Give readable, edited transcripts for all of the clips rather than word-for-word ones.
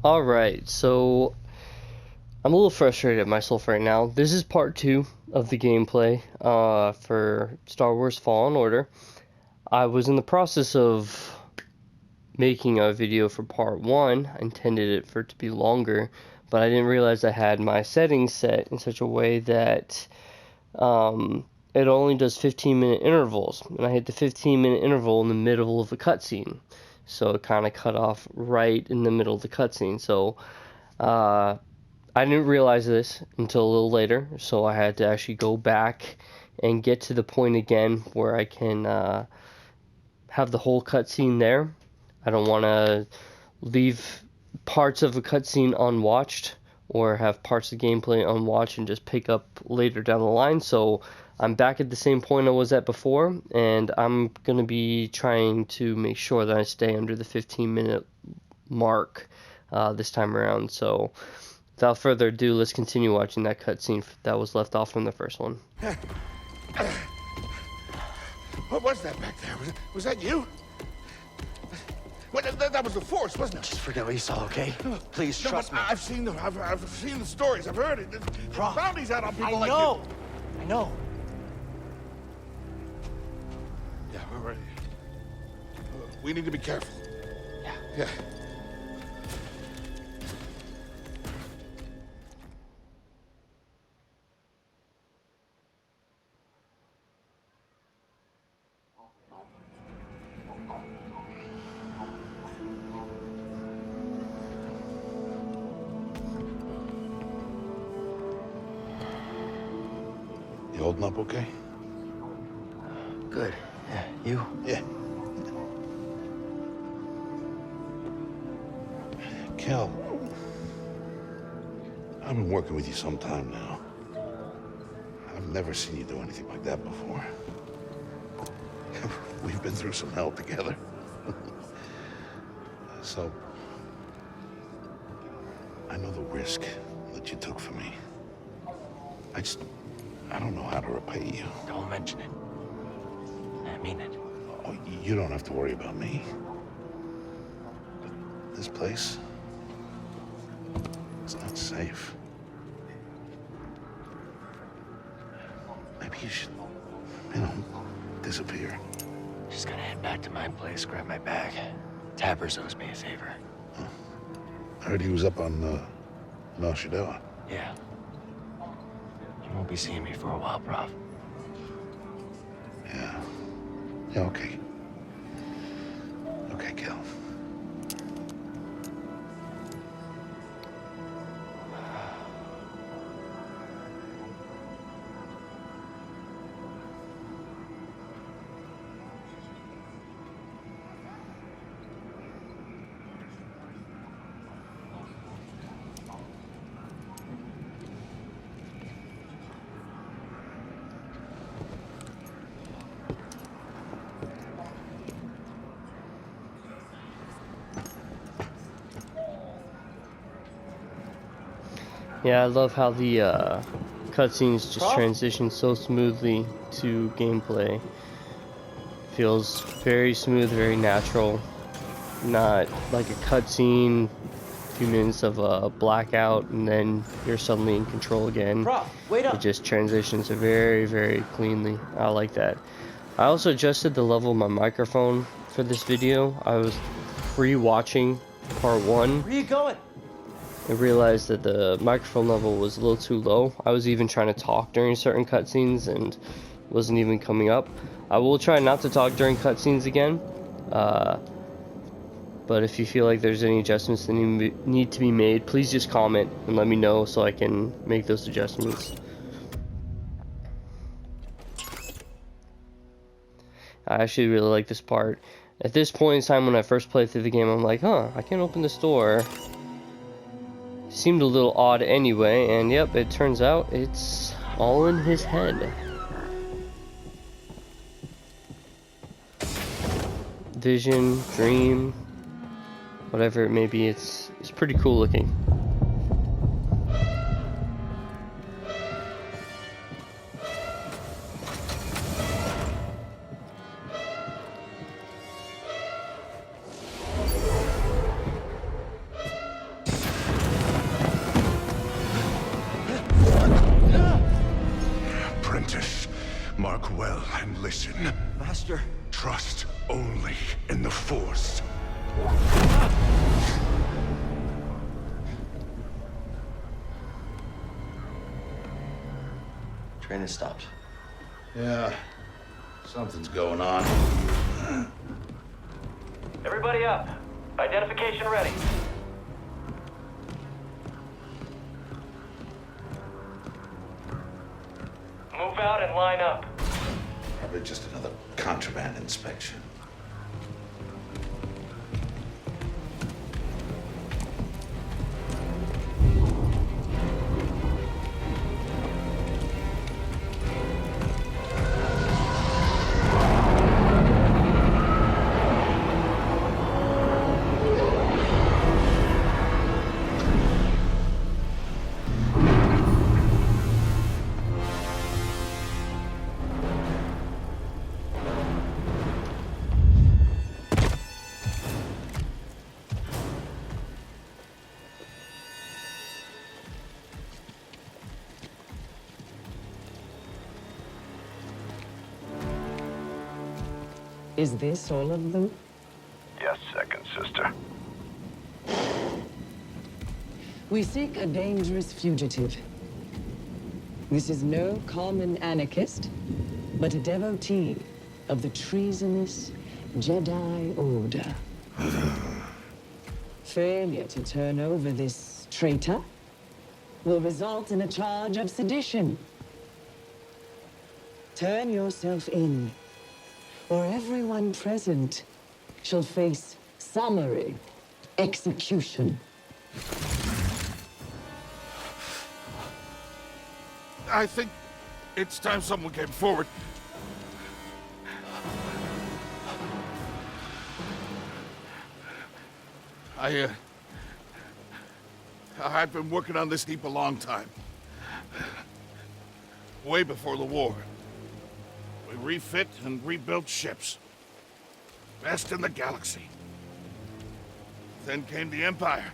Alright, so I'm a little frustrated at myself right now. This is part 2 of the gameplay for Star Wars Fallen Order. I was in the process of making a video for part 1. I intended it for it to be longer, but I didn't realize I had my settings set in such a way that it only does 15-minute intervals, and I hit the 15-minute interval in the middle of the cutscene. So it kind of cut off right in the middle of the cutscene. So I didn't realize this until a little later, so I had to actually go back and get to the point again where I can have the whole cutscene there. I don't want to leave parts of a cutscene unwatched or have parts of the gameplay unwatched and just pick up later down the line. So I'm back at the same point I was at before, and I'm going to be trying to make sure that I stay under the 15-minute mark this time around. So without further ado, let's continue watching that cutscene that was left off from the first one. What was that back there? Was that you? Well, that was the Force, wasn't it? Just forget what you saw, okay? Please trust me. I've seen the stories. I've heard it. There's bounties out on people like you. I know. Yeah, we're ready. We need to be careful. Yeah. You holding up okay? Good. Yeah, you? Yeah. Kel, I've been working with you some time now. I've never seen you do anything like that before. We've been through some hell together. So, I know the risk that you took for me. I don't know how to repay you. Don't mention it. I mean it. Oh, you don't have to worry about me. But this place, it's not safe. Maybe you should, disappear. Just gonna head back to my place, grab my bag. Tappers owes me a favor. Huh. I heard he was up on Nar Shaddaa. Yeah. You won't be seeing me for a while, Prof. Yeah. Yeah, okay. Okay, Kel. Yeah, I love how the cutscenes just transition so smoothly to gameplay. Feels very smooth, very natural. Not like a cutscene, a few minutes of a blackout, and then you're suddenly in control again. Wait up. It just transitions very, very cleanly. I like that. I also adjusted the level of my microphone for this video. I was re-watching part 1. Where you going? I realized that the microphone level was a little too low. I was even trying to talk during certain cutscenes and wasn't even coming up. I will try not to talk during cutscenes again, but if you feel like there's any adjustments that need to be made, please just comment and let me know so I can make those adjustments. I actually really like this part. At this point in time when I first played through the game, I'm like, I can't open this door. Seemed a little odd anyway, and yep, it turns out it's all in his head. Vision, dream, whatever it may be, it's pretty cool looking. Master. Trust only in the Force. Train has stopped. Yeah, something's going on. Everybody up. Identification ready. Move out and line up. Probably just another contraband inspection. Is this all of them? Yes, second sister. We seek a dangerous fugitive. This is no common anarchist, but a devotee of the treasonous Jedi Order. Failure to turn over this traitor will result in a charge of sedition. Turn yourself in, or everyone present shall face summary execution. I think it's time someone came forward. I've been working on this heap a long time. Way before the war. We refit and rebuilt ships. Best in the galaxy. Then came the Empire.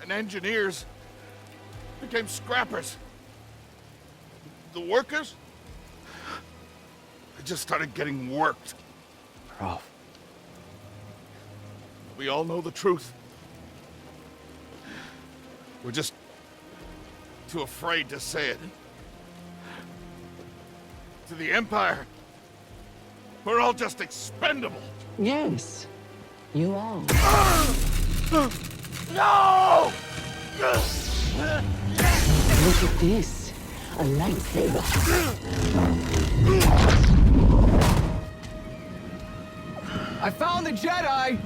And engineers became scrappers. The workers, they just started getting worked. Prof. We all know the truth. We're just too afraid to say it. To the Empire, we're all just expendable. Yes, you are. No! Look at this, a lightsaber. I found the Jedi!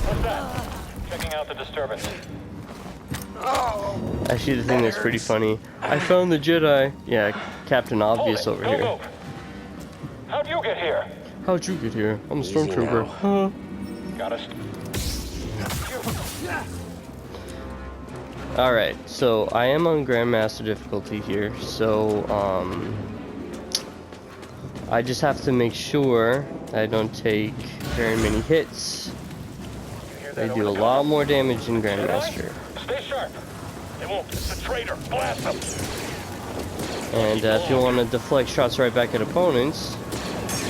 What's that? Checking out the disturbance. Actually, the thing that's pretty funny, I found the Jedi. Yeah, Captain Obvious Hold it. over here. Don't move. How'd you get here? How'd you get here? I'm a stormtrooper. Huh? Got us. Alright, so I am on Grandmaster difficulty here, so I just have to make sure I don't take very many hits. They do a lot more damage in Grandmaster. Stay sharp. They won't. It's a traitor. Blast them. And if you want to deflect shots right back at opponents,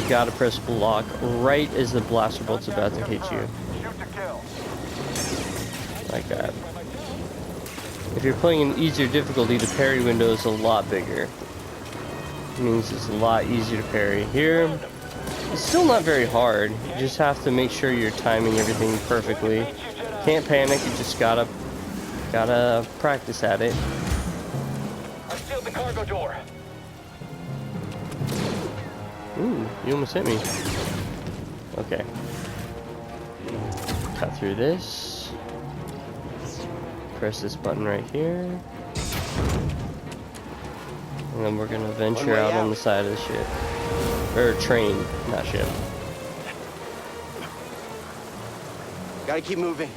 you gotta press block right as the blaster bolt's about to hit you. Shoot to kill. Like that. If you're playing an easier difficulty, the parry window is a lot bigger. It means it's a lot easier to parry. Here, it's still not very hard. You just have to make sure you're timing everything perfectly. Can't panic, you just gotta practice at it. I sealed the cargo door. Ooh, you almost hit me. Okay. Cut through this. Press this button right here. And then we're gonna venture out on the side of the ship. Or train, not ship. Gotta keep moving.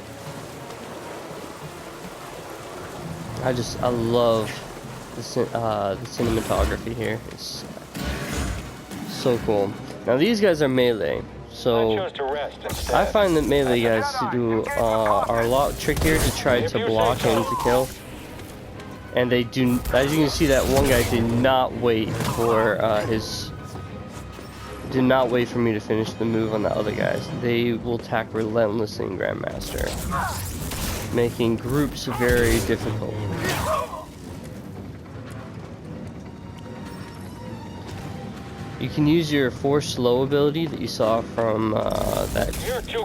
I love the cinematography here. It's so cool. Now these guys are melee, So chose to rest instead. I find that melee guys are a lot trickier to try to block and to kill. And they do, as you can see, that one guy did not wait for did not wait for me to finish the move on the other guys. They will attack relentlessly in Grandmaster, making groups very difficult. You can use your Force Slow ability that you saw from that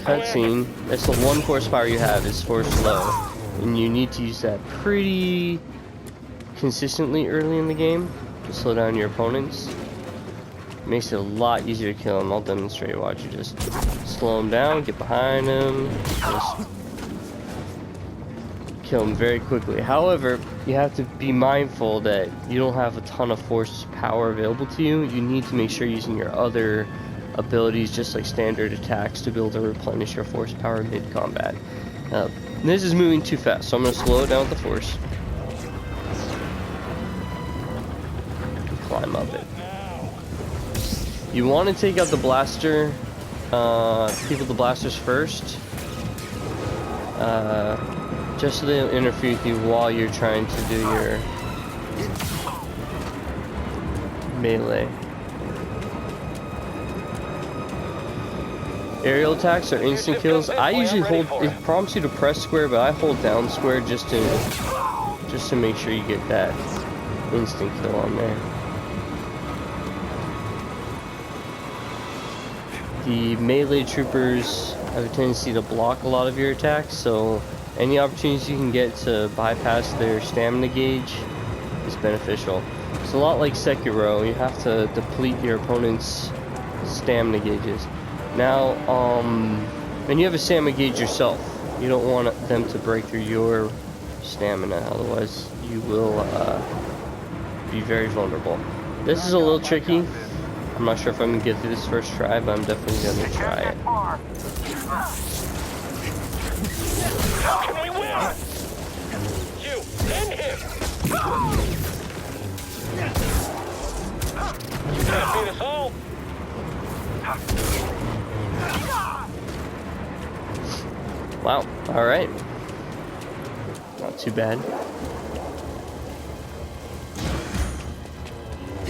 cutscene. That's the one Force power you have, is Force Slow. And you need to use that pretty consistently early in the game to slow down your opponents. Makes it a lot easier to kill them. I'll demonstrate. Watch, you just slow them down, get behind them, just kill them very quickly. However, you have to be mindful that you don't have a ton of force power available to you. You need to make sure you're using your other abilities, just like standard attacks, to be able to replenish your force power mid-combat. This is moving too fast, so I'm going to slow it down with the force. Climb up it. You want to take out the blaster, people the blasters first, just so they don't interfere with you while you're trying to do your melee. Aerial attacks are instant kills. I usually hold, it prompts you to press square, but I hold down square just to make sure you get that instant kill on there. The melee troopers have a tendency to block a lot of your attacks, so any opportunities you can get to bypass their stamina gauge is beneficial. It's a lot like Sekiro. You have to deplete your opponent's stamina gauges. Now, and you have a stamina gauge yourself. You don't want them to break through your stamina, otherwise you will be very vulnerable. This is a little tricky. I'm not sure if I'm going to get through this first try, but I'm definitely going to try it. How can we win? You and him. You can't beat us all. Wow. All right. Not too bad.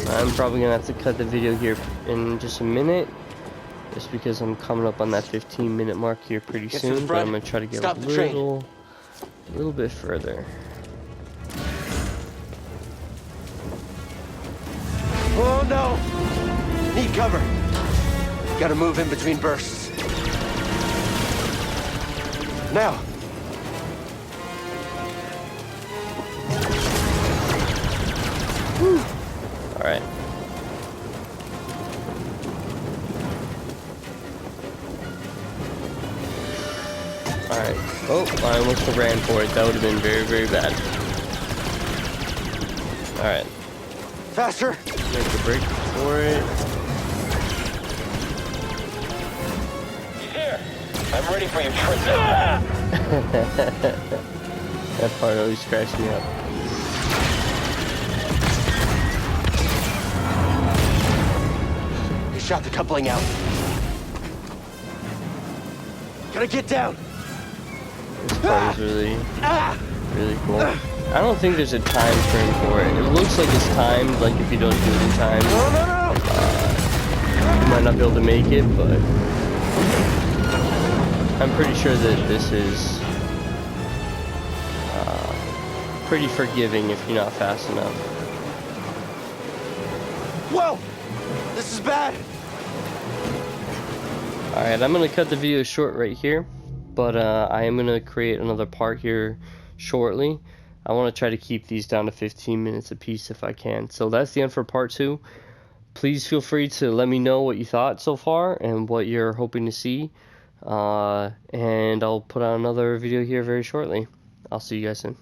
I'm probably gonna have to cut the video here in just a minute, just because I'm coming up on that 15-minute mark here pretty soon. But I'm gonna try to get a little bit further. Oh no! Need cover. Gotta move in between bursts. Now. Woo. All right. All right. Oh, I almost ran for it. That would have been very, very bad. All right. Faster. Make a break for it. He's here. I'm ready for your trip. That part always cracks me up. He shot the coupling out. Gotta get down. This part is really cool. I don't think there's a time frame for it. It looks like it's timed, like if you don't do it in time, you might not be able to make it, but I'm pretty sure that this is pretty forgiving if you're not fast enough. Whoa! This is bad! Alright, I'm going to cut the video short right here, but I am going to create another part here shortly. I want to try to keep these down to 15 minutes a piece if I can. So that's the end for part 2. Please feel free to let me know what you thought so far and what you're hoping to see. And I'll put out another video here very shortly. I'll see you guys soon.